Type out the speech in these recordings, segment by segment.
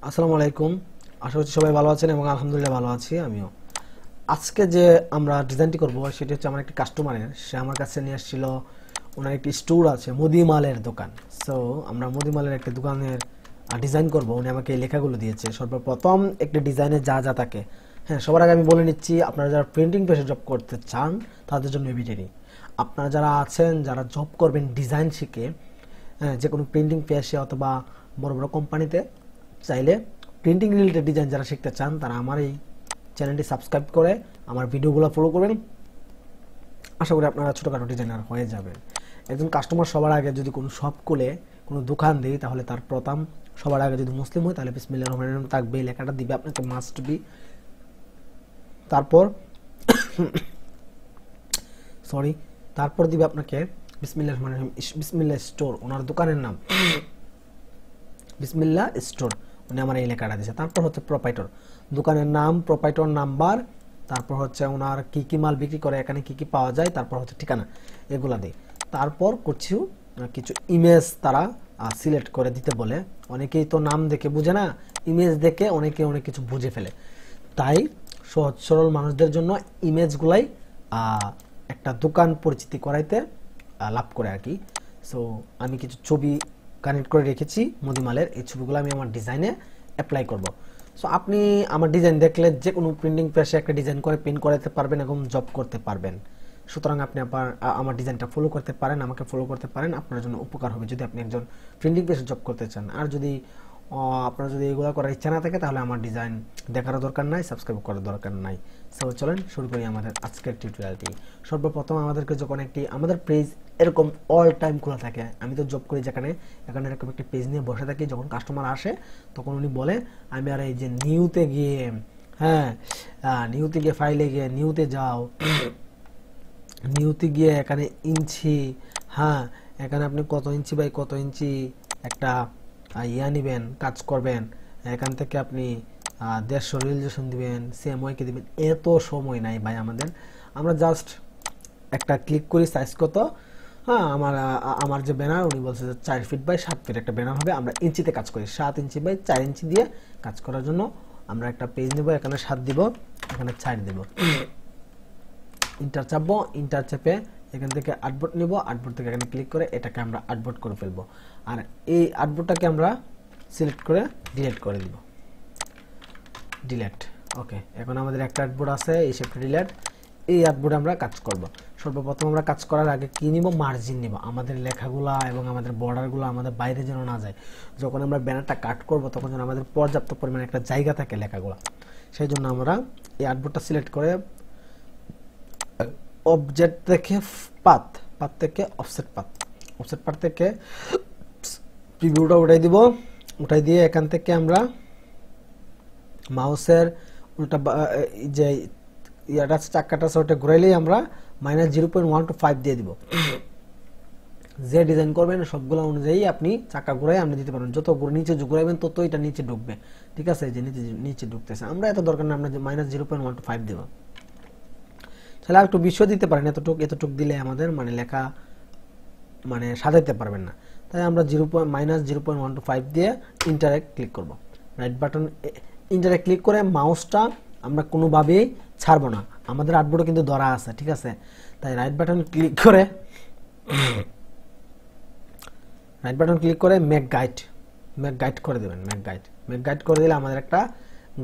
আসসালামু আলাইকুম। আশা করছি সবাই ভালো আছেন এবং আলহামদুলিল্লাহ ভালো আছি আমিও। আজকে যে আমরা ডিজাইনটি করব সেটি হচ্ছে আমার একটি কাস্টমারের, সে আমার কাছে নিয়ে আসছিল ওনার একটি স্টোর আছে, মুদিমালের দোকান। সো আমরা মুদিমালের একটি দোকানের ডিজাইন করব। উনি আমাকে এই লেখাগুলো দিয়েছে। সর্বপ্রথম একটি ডিজাইনে যা যা থাকে, হ্যাঁ সবার আগে আমি বলে নিচ্ছি, আপনারা যারা প্রিন্টিং প্রেসে জব করতে চান তাদের জন্য এই ভিডিওটি। আপনারা যারা আছেন, যারা জব করবেন ডিজাইন শিখে, যে কোনো প্রিন্টিং প্রেসে অথবা বড় বড় কোম্পানিতে, চাইলে প্রিন্টিং রিলেটেড ডিজাইন যারা শিখতে চান তারা আমার এই চ্যানেলটি সাবস্ক্রাইব করে আমার ভিডিওগুলো ফলো করবেন। আশা করি আপনারা ছোটোখাটো ডিজাইনার হয়ে যাবেন। একজন কাস্টমার সবার আগে যদি কোনো শপ খুলে কোনো দোকান দেয়, তাহলে তার প্রথম সবার আগে যদি মুসলিম হয় তাহলে বিসমিল্লাহির রহমানির রহিম থাকবে, লেখাটা দিবে আপনাকে মাস্ট বি। তারপর তারপর দিবে আপনাকে বিসমিল্লাহির রহমানির রহিম বিসমিল্লাহ স্টোর, ওনার দোকানের নাম বিসমিল্লাহ স্টোর, উনি আমার এই লেখাটা দিয়েছে। তারপর হচ্ছে প্রোপাইটর, দোকানের নাম, প্রোপাইটর নাম্বার, তারপর হচ্ছে ওনার কি কি মাল বিক্রি করে, এখানে কি কি পাওয়া যায়, তারপর হচ্ছে ঠিকানা, এগুলা দিই। তারপর কিছু ইমেজ তারা সিলেক্ট করে দিতে বলে। অনেকেই তো নাম দেখে বুঝে না, ইমেজ দেখে অনেকে অনেক কিছু বুঝে ফেলে। তাই সহজ সরল মানুষদের জন্য ইমেজগুলাই একটা দোকান পরিচিতি করাইতে লাভ করে আর কি। সো আমি কিছু ছবি কানেক্ট করে রেখেছি মুদিমালের, এই ছবিগুলো আমি আমার ডিজাইনে অ্যাপ্লাই করব। সো আপনি আমার ডিজাইন দেখলে যে কোনো প্রিন্টিং প্রেসে একটা ডিজাইন করে প্রিন্ট করাতে পারবেন এবং জব করতে পারবেন। সুতরাং আপনি আমার ডিজাইনটা ফলো করতে পারেন, আমাকে ফলো করতে পারেন, আপনার জন্য উপকার হবে যদি আপনি একজন প্রিন্টিং প্রেসে জব করতে চান। আর যদি আপনার যদি এগুলো করার ইচ্ছা না থাকে তাহলে আমার ডিজাইন দেখারও দরকার নাই, সাবস্ক্রাইব করার দরকার নাই। সো চলেন শুরু করি আমাদের আজকের টিউটোরিয়ালটি। সর্বপ্রথম আমাদেরকে যখন আমাদের পেজ এরকম অল টাইম খোলা থাকে, আমি তো জব করি যেখানে, এখানে এরকম একটা পেজ নিয়ে বসে থাকি, যখন কাস্টমার আসে তখন উনি বলে আমি আর এই যে নিউতে গিয়ে, নিউতে গিয়ে ফাইলে গিয়ে নিউতে যাও, নিউতে গিয়ে এখানে ইঞ্চি, এখানে আপনি কত ইঞ্চি বাই কত ইঞ্চি একটা নেবেন, কাজ করবেন, এখান থেকে আপনি 150 রিয়েলাইজেশন দিবেন, সিএমওয়াইকে দিবেন। এত সময় নাই ভাই আমাদের। আমরা জাস্ট একটা ক্লিক করি, সাইজ কত, আমার যে ব্যানার উনি বলছে যে 4 ফিট বাই 7 ফিট একটা ব্যানার হবে। আমরা ইঞ্চিতে কাজ করি, 7 ইঞ্চি বাই 4 ইঞ্চি দিয়ে কাজ করার জন্য আমরা একটা পেজ নেব, এখানে 7 দিব, এখানে 4 দিব, ইন্টার চাপবো, ইন্টার চেপে এখান থেকে আর্টবোর্ড নিব, আর্টবোর্ড থেকে এখানে ক্লিক করে এটাকে আমরা আর্টবোর্ড করে ফেলবো। আর এই আর্টবোর্ডটাকে আমরা সিলেক্ট করে ডিলিট করে দিব, ডিলিট। ওকে, এখন আমাদের একটা আর্টবোর্ড আছে, এই শেপটা ডিলিট। এই আর্টবোর্ডে আমরা কাজ করব। সর্বপ্রথম আমরা কাজ করার আগে কি নিব, মার্জিন নিব। আমাদের লেখাগুলা এবং আমাদের বর্ডারগুলো আমাদের বাইরে যেন না যায়। যখন আমরা ব্যানারটা কাট করব তখন যেন আমাদের পর্যাপ্ত পরিমাণে একটা জায়গা থাকে লেখাগুলা। সেই জন্য আমরা এই আর্টবোর্ডটা সিলেক্ট করে অবজেক্ট থেকে পাথ থেকে অফসেট পাথ থেকে প্রিভিউটা উঠাই দিব। উঠাই দিয়ে এখান থেকে আমরা মাউসের উল্টা যে ইয়াটা চাকাটা আছে ওটা ঘুরাইলেই আমরা -0.125 দিয়ে দিব। যে ডিজাইন করবেন সবগুলো অনুযায়ী আপনি চাকা ঘুরাই আপনি দিতে পারবেন। যত নিচে ঘুরাইবেন তত এটা নিচে ঢুকবে। ঠিক আছে, যে নিচে ঢুকতেছে, আমরা এত দরকার না, আমরা -0.125 দেব। তাহলে একটু বিশ্ব দিতে পারেন, এতটুক দিলে আমাদের লেখা সাজাইতে পারবেন না। তাই আমরা -0.125 দিয়ে ইন্টারে ক্লিক করব। রাইট বাটন ইন্টারে ক্লিক করে মাউসটা আমরা কোনোভাবেই ছাড়বো না, আমাদের আর্টবোর্ডে কিন্তু ধরা আছে। ঠিক আছে, তাই রাইট বাটন ক্লিক করে মেক গাইড করে দেবেন। মেক গাইড করে দিলে আমাদের একটা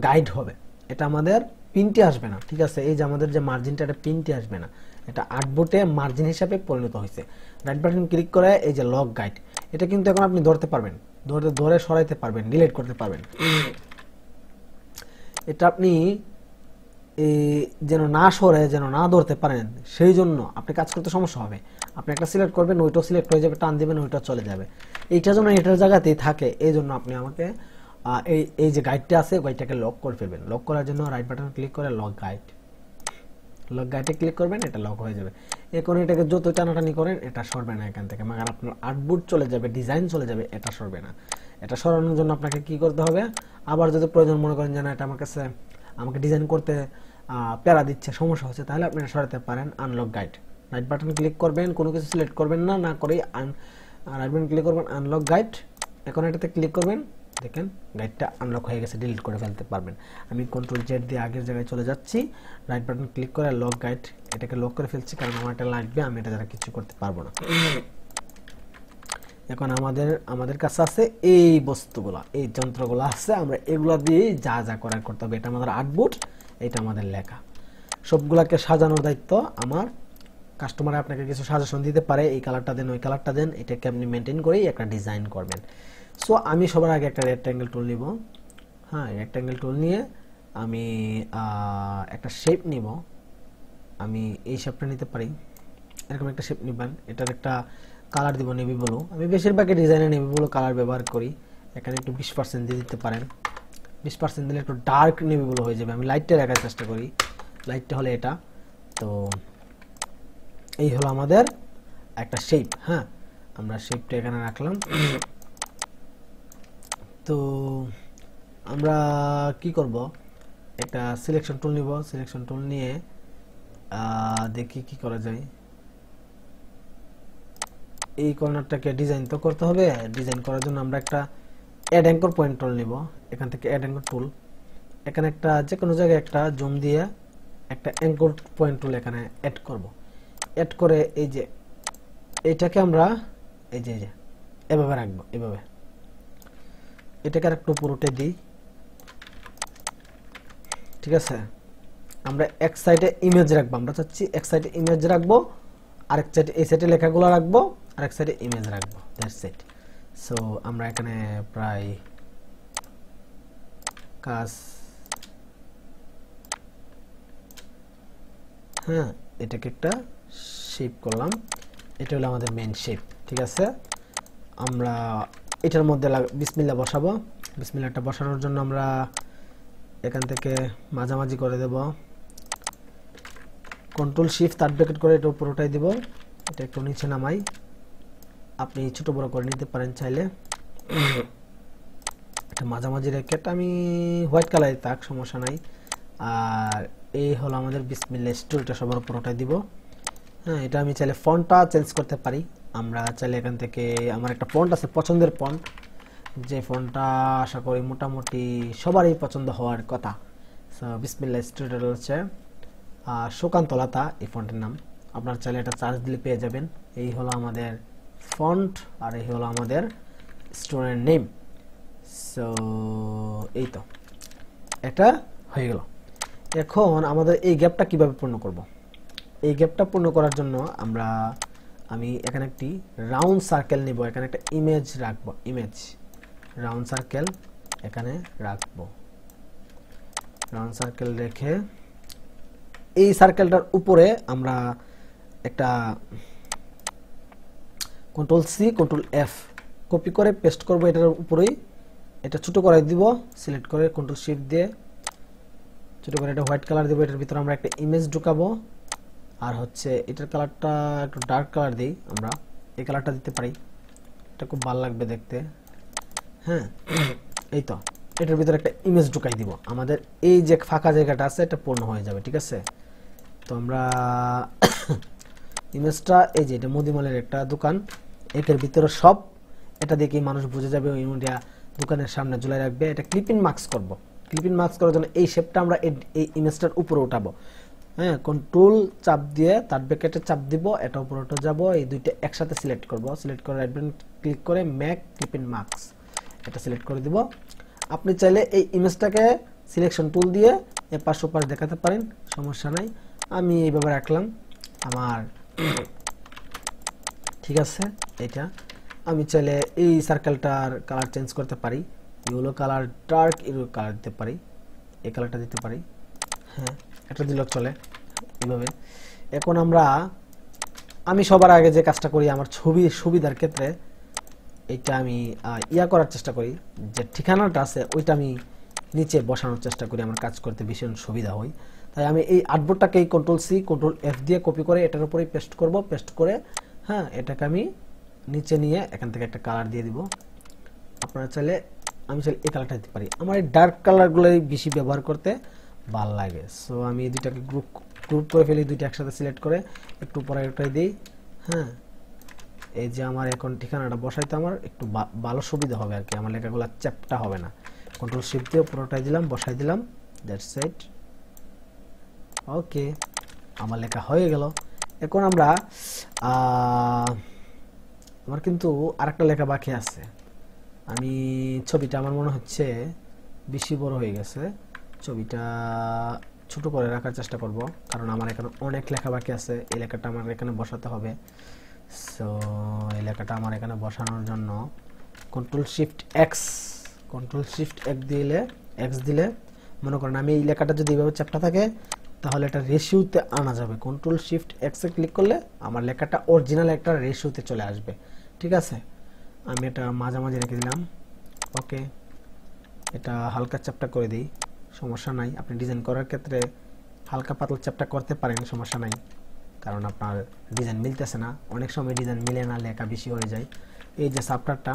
গাইড হবে। এটা আমাদের প্রিন্টে আসবে না। ঠিক আছে, এই যে আমাদের যে মার্জিনটা, এটা প্রিন্টে আসবে না, এটা আর্টবোর্ডে মার্জিন হিসাবে পরিণত হয়েছে। রাইট বাটন ক্লিক করে এই যে লক গাইড, এটা কিন্তু এখন আপনি ধরতে পারবেন, ধরে সরাইতে পারবেন, ডিলিট করতে পারবেন। এটা আপনি যেন না সরে, যেন না ধরতে পারেন, সেই জন্য আপনি কাজ করতে সমস্যা হবে। আপনি একটা সিলেক্ট করবেন, ওইটাও সিলেক্ট হয়ে যাবে, টান দিবেন, ওইটা চলে যাবে। এইটা যেন এটার জায়গাতেই থাকে, এই জন্য আপনি আমাকে এই যে গাইডটা আছে গাইডটাকে লক করে ফেলবেন। লক করার জন্য রাইট বাটন ক্লিক করে লক গাইডে ক্লিক করবেন, এটা লক হয়ে যাবে। এখন এটাকে যত টানাটানি করেন এটা সরবে না এখান থেকে, মাগার আপনার আর্টবোর্ড চলে যাবে, ডিজাইন চলে যাবে, এটা সরবে না। এটা সরানোর জন্য আপনাকে কি করতে হবে, আবার যদি প্রয়োজন মনে করেন যে না এটা আমাকে ডিজাইন করতে প্যারা দিচ্ছে, সমস্যা হচ্ছে, তাহলে আপনি সরাতে পারেন। Unlock guide, right button click করবেন, কোনো কিছু সিলেক্ট করবেন না করেই রাইট বাটন ক্লিক করবেন, আনলক গাইড। এখন এটাতে ক্লিক করবেন, দেখেন গাইডটা আনলক হয়ে গেছে, ডিলিট করে ফেলতে পারবেন। আমি কন্ট্রোল জেড দিয়ে আগের জায়গায় চলে যাচ্ছি, রাইট বাটন ক্লিক করে লক গাইড, এটাকে লক করে ফেলছি কারণ আমার এটা লাগবে, আমি এটা দ্বারা কিছু করতে পারবো না। এখন আমাদের কাছে আছে এই বস্তুগুলা, এই যন্ত্রগুলো আছে, আমরা এগুলা দিয়ে যা যা করার করতে হবে। এটা আমাদের আউটপুট, এটা আমাদের লেখা। সবগুলাকে সাজানোর দায়িত্ব আমার। কাস্টমার আপনাকে কিছু সাজেশন দিতে পারে, এই কালারটা দেন, ওই কালারটা দেন, এটাকে আপনি মেনটেন করেই একটা ডিজাইন করবেন। সো আমি সবার আগে একটা রেক্ট্যাঙ্গেল টুল নিব। হ্যাঁ, রেক্ট্যাঙ্গেল টুল নিয়ে আমি একটা শেপ নিব। আমি এই শেপটা নিতে পারি, এরকম একটা শেপ নিবেন। এটার একটা কালার দিব নেভি ব্লু। আমি বেশিরভাগই ডিজাইনে নেভি ব্লু কালার ব্যবহার করি। এখানে একটু 20% দিয়ে দিতে পারেন। 20% দিলে একটু ডার্ক নেভি ব্লু হয়ে যাবে। আমি লাইটটা রাখার চেষ্টা করি, লাইটটা হলে এটা। তো এই হলো আমাদের একটা শেপ। হ্যাঁ, আমরা শেপটা এখানে রাখলাম। তো আমরা কি করব, একটা সিলেকশন টুল নিব। সিলেকশন টুল নিয়ে দেখি কি করা যায়। এই কর্নারটাকে ডিজাইন তো করতে হবে। ডিজাইন করার জন্য আমরা একটা অ্যাড অ্যাঙ্কর পয়েন্ট টুল নিব। এখান থেকে অ্যাড অ্যাঙ্কর টুল, এখানে একটা যে কোনো জায়গায় একটা জুম দিয়ে একটা অ্যাঙ্কর পয়েন্ট টুল এখানে অ্যাড করব। অ্যাড করে এই যে এটাকে আমরা এই যে এভাবে রাখবো, এভাবে। এটাকে আর একটু পুরোটা দিই, ঠিক আছে। আমরা এক সাইডে ইমেজ রাখবো, আমরা চাচ্ছি এক সাইডে ইমেজ রাখবো, আরেক সাইডে এই সাইডে লেখাগুলো রাখবো, আরেক সাইডে ইমেজ রাখবো, দ্যাটস ইট। সো আমরা এখানে প্রায় কাজ, হ্যাঁ, এটাকে একটা শেপ করলাম। এটা হলো আমাদের মেইন শেপ, ঠিক আছে। আমরা এটার মধ্যে বিসমিল্লাহ বসাবো। বিসমিল্লাহটা বসানোর জন্য আমরা এখান থেকে মাঝামাঝি করে দেব। কন্ট্রোল শিফট থার্ড ব্র্যাকেট করে এটা পুরোটাই দেব। এটা একটু নিচে নামাই, আপনি ছোট বড় করে নিতে পারেন চাইলে। এটা মাঝামাঝি রেখে আমি হোয়াইট কালারে থাক, সমস্যা নাই। আর এই হলো আমাদের বিসমিল্লাহ স্টোরিটা সবার পুরোটাই দিব। হ্যাঁ, এটা আমি চাইলে ফন্টটা চেঞ্জ করতে পারি। আমরা চাইলে এখান থেকে, আমার একটা ফন্ট আছে পছন্দের ফন্ট, যে ফন্টটা আশা করি মোটামুটি সবারই পছন্দ হওয়ার কথা। সো বিসমিল্লাহ স্টোরিটা হচ্ছে সুকান্ত লতা, এই ফন্টের নাম। আপনার চাইলে এটা চার্জ দিলে পেয়ে যাবেন। এই হলো আমাদের ফন্ট, আর এই হলো আমাদের স্টোরের নেম। সো এই তো এটা হয়ে গেল। এখন আমাদের এই গ্যাপটা কিভাবে পূর্ণ করব? এই গ্যাপটা পূর্ণ করার জন্য আমি এখানে একটি রাউন্ড সার্কেল নিব, এখানে একটা ইমেজ রাখবো, ইমেজ রাউন্ড সার্কেল এখানে রাখবো। রাউন্ড সার্কেল রেখে এই সার্কেলটার উপরে আমরা একটা control C control F copy করে পেস্ট করব এটার উপরেই। এটা ছোট করে দিব, সিলেক্ট করে কন্ট্রোল শিফট দিয়ে ছোট করে এটা হোয়াইট কালার দেব। এটার ভিতরে আমরা একটা ইমেজ ঢুকাবো। আর হচ্ছে এটার কালারটা একটু ডার্ক কালার দিই, আমরা এই কালারটা দিতে পারি, এটা খুব ভালো লাগবে দেখতে। হ্যাঁ, এই তো এটার ভিতরে একটা ইমেজ ঢুকাই দিব। আমাদের এই যে ফাঁকা জায়গাটা আছে এটা পূর্ণ হয়ে যাবে, ঠিক আছে। তো আমরা ইমেজটা, এই যে এটা মুদিমালের একটা দোকান, এর ভিতরে সব এটা দেখে মানুষ বুঝে যাবে ওই ইন্ডিয়া দোকানের সামনে ঝুলাই রাখবে। এটা ক্লিপিং মার্কস করব। ক্লিপিং মার্কস করার জন্য এই শেপটা আমরা এই ইমেজটার উপরে উঠাবো। হ্যাঁ, কন্ট্রোল চাপ দিয়ে তার ব্র্যাকেটে চাপ দিব, এটা উপরে উঠে যাব। এই দুইটা একসাথে সিলেক্ট করব। সিলেক্ট করে রাইট বাটন ক্লিক করে মেক ক্লিপিং মার্কস এটা সিলেক্ট করে দিব। আপনি চাইলে এই ইমেজটাকে সিলেকশন টুল দিয়ে এপাশ ওপাশ দেখাতে পারেন, সমস্যা নাই। আমি এইভাবে রাখলাম আমার, ঠিক আছে। এটা আমি চাইলে এই সার্কেলটার কালার চেঞ্জ করতে পারি, yellow colour, dark yellow colour দিতে পারি, এই কালারটা দিতে পারি। হ্যাঁ, এটা দিলেও চলে এইভাবে। এখন আমি সবার আগে যে কাজটা করি আমার ছবি সুবিধার ক্ষেত্রে, এটা আমি করার চেষ্টা করি, যে ঠিকানাটা আছে ওইটা আমি নিচে বসানোর চেষ্টা করি, আমার কাজ করতে ভীষণ সুবিধা হয়। তাই আমি এই আর্টবোর্ডটাকে কন্ট্রোল সি কন্ট্রোল এফ দিয়ে কপি করে এটার উপরেই পেস্ট করব। পেস্ট করে হ্যাঁ, এটাকে আমি নিচে নিয়ে এখান থেকে একটা কালার দিয়ে দিব। আপনারা চাইলে, আমি চাইলে এই কালারটা দিতে পারি। আমার এই ডার্ক কালারগুলোই বেশি ব্যবহার করতে ভালো লাগে। সো আমি এই দুইটাকে গ্রুপ করে ফেলি, দুইটা একসাথে সিলেক্ট করে একটু পরে ওটাই দিই। হ্যাঁ, এই যে আমার এখন ঠিকানাটা বসাইতে আমার একটু ভালো সুবিধা হবে আর কি, আমার লেখাগুলো চ্যাপটা হবে না। কন্ট্রোল শিফট দিয়ে পুরোটাই দিলাম, বসাই দিলাম, দ্যাটস ইট। ওকে, আমার লেখা হয়ে গেল। এখন আমরা আমার কিন্তু আরেকটা লেখা বাকি আছে। আমি ছবিটা আমার মনে হচ্ছে বেশি বড় হয়ে গেছে, ছবিটা ছোট করে রাখার চেষ্টা করব, কারণ আমার এখানে অনেক লেখা বাকি আছে। এই লেখাটা আমার এখানে বসাতে হবে। সো এই লেখাটা আমার এখানে বসানোর জন্য কন্ট্রোল শিফট এক্স দিলে মনে করেন আমি এই লেখাটা যদি এইভাবে চ্যাপটা থাকে তাহলে এটা রেশিওতে আনা যাবে। কন্ট্রোল শিফট এক্স এ ক্লিক করলে আমার লেখাটা অরিজিনাল একটা রেশিওতে চলে আসবে। ঠিক আছে, আমি এটা মাঝামাঝি রেখে দিলাম। ওকে, এটা হালকা চ্যাপটা করে দিই, সমস্যা নাই। আপনি ডিজাইন করার ক্ষেত্রে হালকা পাতলা চ্যাপটা করতে পারেন, সমস্যা নাই, কারণ আপনার ডিজাইন মিলতেছে না। অনেক সময় ডিজাইন মিলে না, লেখা বেশি হয়ে যায়। এই যে সাবটারটা,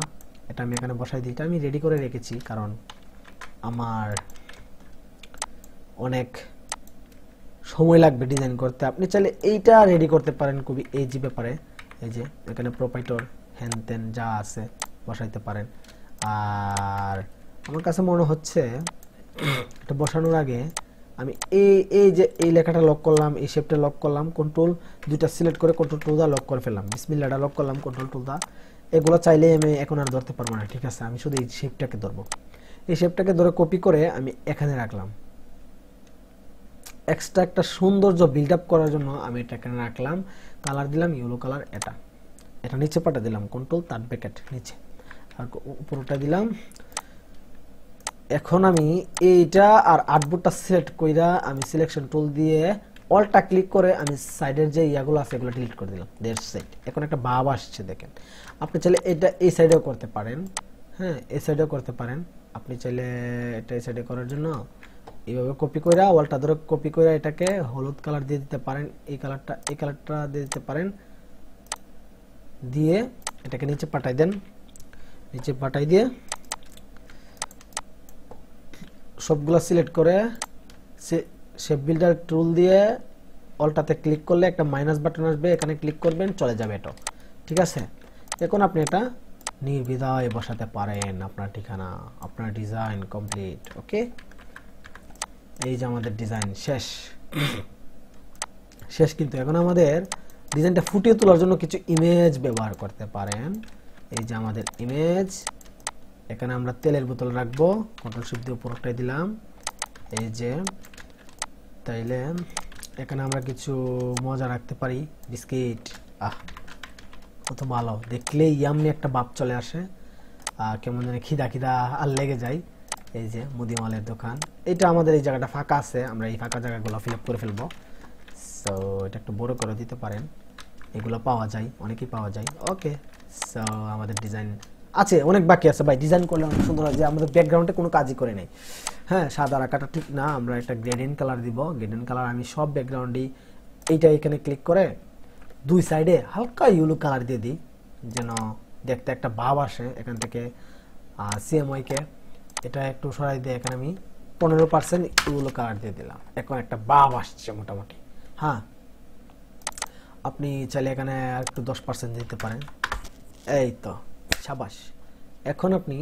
এটা আমি এখানে বসাই দিই। এটা আমি রেডি করে রেখেছি, কারণ আমার অনেক সময় লাগবে ডিজাইন করতে। আপনি চাইলে এইটা রেডি করতে পারেন খুবই ইজি ব্যাপারে। এই যে এখানে প্রোপাইটর হ্যান ত্যান যা আছে বসাইতে পারেন। আর আমার কাছে মনে হচ্ছে এটা বসানোর আগে আমি এই যে এই লেখাটা লক করলাম, এই শেপটা লক করলাম, কন্ট্রোল দুইটা সিলেক্ট করে কন্ট্রোল টুল দা লক করে ফেললাম, বিসমিল্লাহটা লক করলাম কন্ট্রোল টুল দা। এগুলো চাইলেই আমি এখন আর ধরতে পারবো না। ঠিক আছে, আমি শুধু এই শেপটাকে ধরবো। এই শেপটাকে ধরে কপি করে আমি এখানে রাখলাম। এক্সট্রা একটা সৌন্দর্য বিল্ড আপ করার জন্য আমি এটা এখানে রাখলাম। কালার দিলাম ইয়েলো কালার, এটা নিচে পাঠা দিলাম, কন্ট্রোল তার ব্র্যাকেট নিচে, আর উপরটা দিলাম। এখন আমি এইটা আর আর্টবোর্ডটা সিলেক্ট কইরা আমি সিলেকশন টুল দিয়ে অলটা ক্লিক করে আমি সাইডের যে ইয়াগুলো আছে এগুলো ডিলিট করে দিলাম। That's it. এখন একটা ভাব আসছে দেখেন। আপনি চাইলে এটা এই সাইডেও করতে পারেন, হ্যাঁ এই সাইডেও করতে পারেন। আপনি চাইলে এটা এই সাইডে করার জন্য এইভাবে কপি কইরা অলটা ধরে কপি কইরা এটাকে হলুদ কালার দিয়ে দিতে পারেন, এই কালারটা দিয়ে দিতে পারেন, দিয়ে এটাকে নিচে পাঠাই দেন। নিচে পাঠাই দিয়ে সবগুলা সিলেক্ট করে শেপ বিল্ডার টুল দিয়ে অলটাতে ক্লিক করলে একটা মাইনাস বাটন আসবে, এখানে ক্লিক করবেন, চলে যাবে এটা। ঠিক আছে, এখন আপনি এটা নির্বিধায় বসাতে পারেন আপনার ঠিকানা, আপনার ডিজাইন কমপ্লিট। ওকে, এই যে আমাদের ডিজাইন শেষ কিন্তু এখন আমাদের ডিজাইনটা ফুটিয়ে তোলার জন্য কিছু ইমেজ ব্যবহার করতে পারেন। এই যে আমাদের ইমেজ, এখানে আমরা তেলের বোতল রাখবো, কন্ট্রোল শিফট দিয়ে উপরটাই দিলাম। এই যে তাইলে এখানে আমরা কিছু মজা রাখতে পারি, বিস্কিট। কত ভালো দেখলে ইয়ামনি একটা ভাব চলে আসে, কেমন জানি খিদা আর লেগে যায়। এই যে মুদিমালের দোকান, এটা আমাদের এই জায়গাটা ফাঁকা আছে, আমরা এই ফাঁকা জায়গাগুলো ফিল আপ করে ফেলবো। সো এটা একটু বড় করে দিতে পারেন, এগুলো পাওয়া যায়, অনেকই পাওয়া যায়। ওকে, সো আমাদের ডিজাইন আছে, অনেক বাকি আছে ভাই। ডিজাইন করলে অনেক সুন্দর হয়, যে আমাদের ব্যাকগ্রাউন্ডে কোনো কাজই করে নেই। হ্যাঁ, সাদা রাখাটা ঠিক না, আমরা একটা গ্রেডিয়েন্ট কালার দিব। গ্রেডিয়েন্ট কালার আমি সব ব্যাকগ্রাউন্ডেই এইটা এখানে ক্লিক করে দুই সাইডে হালকা ইয়েলো কালার দিয়ে দিই, যেন দেখতে একটা ভাব আসে। এখান থেকে CMYK কে এটা একটু সরাই দিয়ে এখানে আমি 15% ইয়েলো কালার দিয়ে দিলাম। এখন একটা ভাব আসছে মোটামুটি। হ্যাঁ, আপনি চাইলে এখানে একটু 10% দিতে পারেন। এই তো, সাবাস। এখন আপনি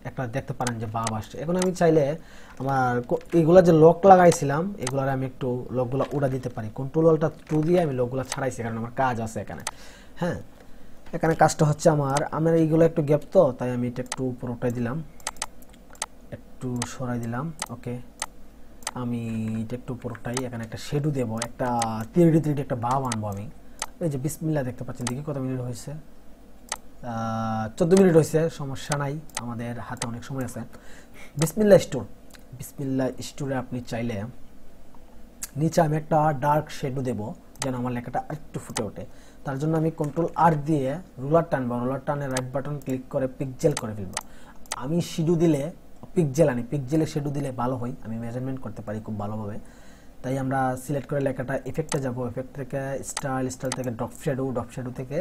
একটা দেখতে পারেন যে ভাব আসছে। এখন আমি চাইলে আমার এগুলা যে লক লাগাইছিলাম এগুলার আমি একটু লকগুলা উড়া দিতে পারি। কন্ট্রোল অলটা 2 দিয়ে আমি লকগুলা ছাড়াইছি, কারণ আমার কাজ আছে এখানে। হ্যাঁ, এখানে কাজটা হচ্ছে আমার এইগুলো একটু গ্যাপ, তো তাই আমি এটা একটু পুরোটাই দিলাম, একটু সরাই দিলাম। ওকে, আমি এটা একটু পুরোটাই এখানে একটা শেডু দেবো, একটা 3D একটা ভাব আনবো আমি। এই যে বিসমিল্লাহ দেখতে পাচ্ছেন, দেখি কত মিনিট হয়েছে, 14 মিনিট হয়েছে, সমস্যা নাই, আমাদের হাতে অনেক সময় আছে। বিসমিল্লাহ স্টোরে আপনি চাইলে নিচে আমি একটা ডার্ক শেডো দেব, যেন আমার লেখাটা একটু ফুটে ওঠে। তার জন্য আমি কন্ট্রোল আর দিয়ে রুলার টানবো, রুলার টানে রাইট বাটন ক্লিক করে পিক্সেল করে ফেলবো। আমি শিডু দিলে পিক্সেলে শেডো দিলে ভালো হয়, আমি মেজারমেন্ট করতে পারি খুব ভালোভাবে। তাই আমরা সিলেক্ট করে লেখাটা ইফেক্টে যাব, ইফেক্ট থেকে স্টাইল থেকে ড্রপ শ্যাডো থেকে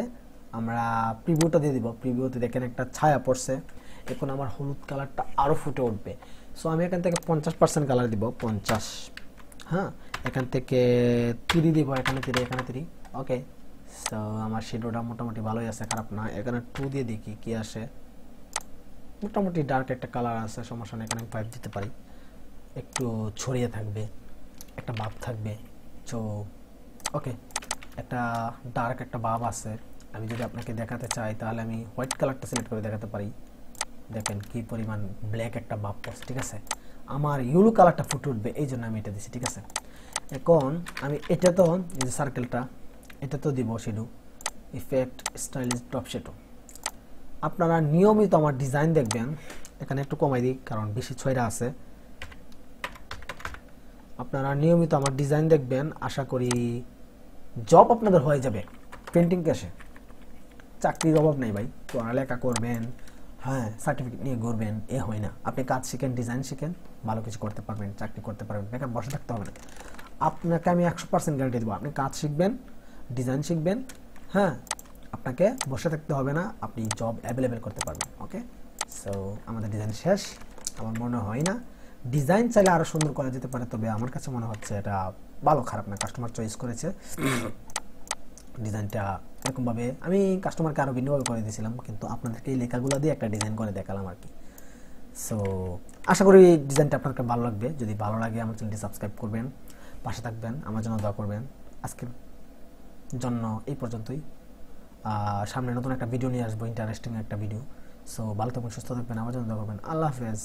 আমরা প্রিভিউটা দিয়ে দিব। প্রিভিউতে দেখেন একটা ছায়া পড়ছে, এখন আমার হলুদ কালারটা আরও ফুটে উঠবে। সো আমি এখান থেকে 50% কালার দিব, 50। হ্যাঁ, এখান থেকে 3 দিব, এখানে 3, এখানে 3। ওকে, সো আমার শ্যাডোটা মোটামুটি ভালোই আছে, খারাপ না। এখানে 2 দিয়ে দেখি কি আসে। মোটামুটি ডার্ক একটা কালার আছে, সমস্যা নেই। এখানে 5 দিতে পারি, একটু ছড়িয়ে থাকবে, একটা ভাব থাকবে। সো ওকে, একটা ডার্ক একটা ভাব আছে। আমি যদি আপনাকে দেখাতে চাই তাহলে আমি হোয়াইট কালারটা সিলেক্ট করে দেখাতে পারি। দেখেন কি পরিমাণ ব্ল্যাক একটা ভাব পড়ছে, ঠিক আছে। আমার ইয়েলো কালারটা ফুটে উঠবে, এই জন্য আমি এটা দিছি, ঠিক আছে। এখন আমি এটা তো যে সার্কেলটা এটা তো দিব shadow effect stylish drop shadow. আপনারা নিয়মিত আমার ডিজাইন দেখবেন, এখানে একটু কমাই দিই কারণ বেশি ছয়রা আছে। আপনারা নিয়মিত আমার ডিজাইন দেখবেন, আশা করি জব আপনাদের হয়ে যাবে। পেন্টিং ক্যাশে চাকরির অভাব নেই ভাই, পড়ালেখা করবেন, হ্যাঁ সার্টিফিকেট নিয়ে ঘুরবেন, এ হয় না। আপনি কাজ শিখেন, ডিজাইন শিখেন, ভালো কিছু করতে পারবেন, চাকরি করতে পারবেন, বেকার বসে থাকতে হবে না। আপনাকে আমি 100% গ্যারান্টি দেবো, আপনি কাজ শিখবেন, ডিজাইন শিখবেন, হ্যাঁ আপনাকে বসে থাকতে হবে না, আপনি জব অ্যাভেলেবেল করতে পারবেন। ওকে, সো আমাদের ডিজাইন শেষ। আমার মনে হয় না ডিজাইন চাইলে আরও সুন্দর করা যেতে পারে, তবে আমার কাছে মনে হচ্ছে এটা ভালো, খারাপ না, কাস্টমার চয়েস করেছে ডিজাইনটা এরকমভাবে। আমি কাস্টমারকে আরও ভিন্নভাবে করে দিয়েছিলাম, কিন্তু আপনাদেরকে এই লেখাগুলো দিয়ে একটা ডিজাইন করে দেখালাম আর কি। সো আশা করি ডিজাইনটা আপনাদের ভালো লাগবে। যদি ভালো লাগে আমার চ্যানেলটি সাবস্ক্রাইব করবেন, পাশে থাকবেন, আমার জন্য দোয়া করবেন। আজকের জন্য এই পর্যন্তই। সামনে নতুন একটা ভিডিও নিয়ে আসবো, ইন্টারেস্টিং একটা ভিডিও। সো ভালো থাকবেন, সুস্থ থাকবেন, আমার জন্য দোয়া করবেন। আল্লাহ হাফেজ।